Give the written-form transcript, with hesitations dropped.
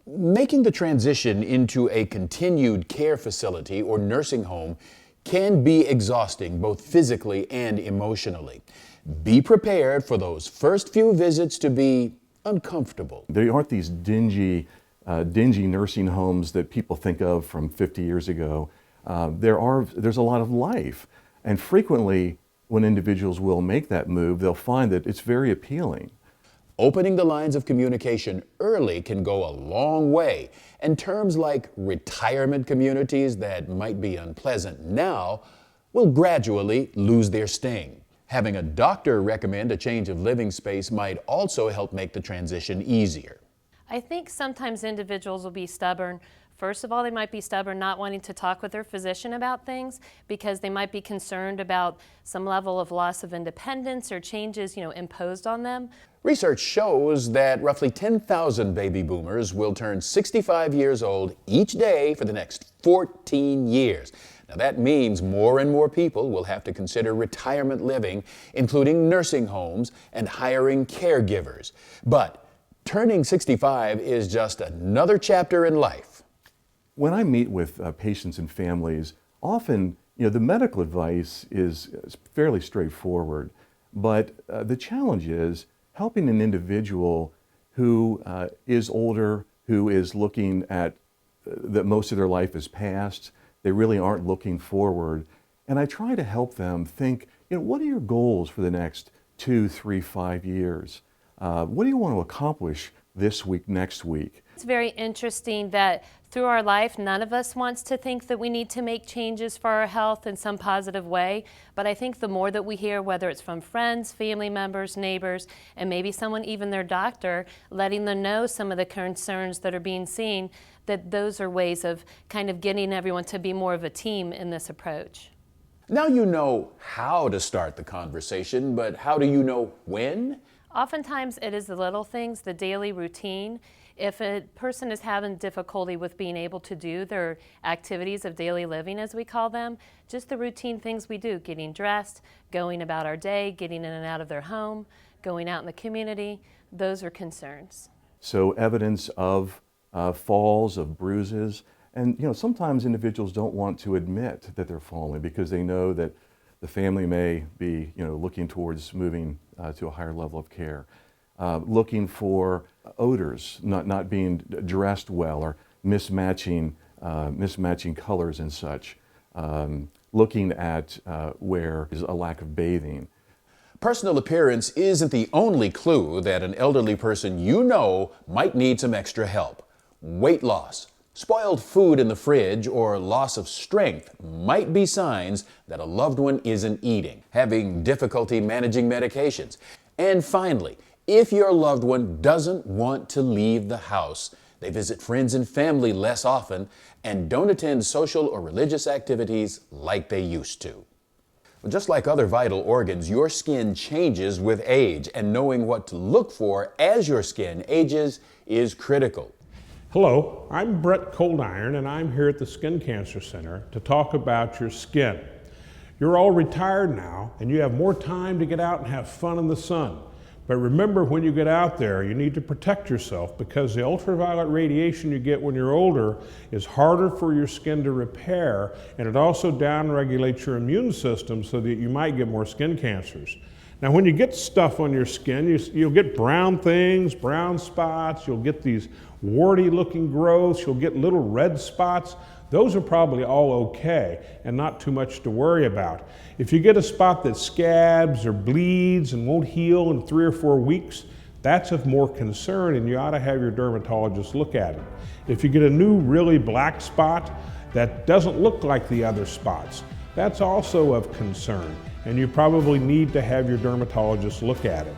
Making the transition into a continued care facility or nursing home can be exhausting both physically and emotionally. Be prepared for those first few visits to be uncomfortable. They aren't these dingy nursing homes that people think of from 50 years ago. There's a lot of life, and frequently when individuals will make that move, they'll find that it's very appealing. Opening the lines of communication early can go a long way, and terms like retirement communities that might be unpleasant now will gradually lose their sting. Having a doctor recommend a change of living space might also help make the transition easier. I think sometimes individuals will be stubborn. First of all, they might be stubborn not wanting to talk with their physician about things because they might be concerned about some level of loss of independence or changes, imposed on them. Research shows that roughly 10,000 baby boomers will turn 65 years old each day for the next 14 years. Now that means more and more people will have to consider retirement living, including nursing homes and hiring caregivers. But turning 65 is just another chapter in life. When I meet with patients and families, often the medical advice is fairly straightforward, but the challenge is helping an individual who is older, who is looking at that most of their life is past. They really aren't looking forward. And I try to help them think, what are your goals for the next 2, 3, 5 years? What do you want to accomplish this week, next week? It's very interesting that through our life, none of us wants to think that we need to make changes for our health in some positive way. But I think the more that we hear, whether it's from friends, family members, neighbors, and maybe someone, even their doctor, letting them know some of the concerns that are being seen, that those are ways of kind of getting everyone to be more of a team in this approach. Now you know how to start the conversation, but how do you know when? Oftentimes it is the little things, the daily routine. If a person is having difficulty with being able to do their activities of daily living, as we call them, just the routine things we do, getting dressed, going about our day, getting in and out of their home, going out in the community, those are concerns. So evidence of falls, of bruises, and sometimes individuals don't want to admit that they're falling because they know that the family may be looking towards moving to a higher level of care. Looking for odors, not being dressed well, or mismatching colors and such. Looking at where is a lack of bathing. Personal appearance isn't the only clue that an elderly person might need some extra help. Weight loss, spoiled food in the fridge, or loss of strength might be signs that a loved one isn't eating, having difficulty managing medications. And finally, if your loved one doesn't want to leave the house, they visit friends and family less often, and don't attend social or religious activities like they used to. Just like other vital organs, your skin changes with age, and knowing what to look for as your skin ages is critical. Hello, I'm Brett Coldiron, and I'm here at the Skin Cancer Center to talk about your skin. You're all retired now, and you have more time to get out and have fun in the sun. But remember, when you get out there, you need to protect yourself because the ultraviolet radiation you get when you're older is harder for your skin to repair, and it also downregulates your immune system so that you might get more skin cancers. Now, when you get stuff on your skin, you'll get brown things, brown spots, you'll get these warty looking growths, you'll get little red spots. Those are probably all okay and not too much to worry about. If you get a spot that scabs or bleeds and won't heal in 3 or 4 weeks, that's of more concern and you ought to have your dermatologist look at it. If you get a new really black spot that doesn't look like the other spots, that's also of concern and you probably need to have your dermatologist look at it.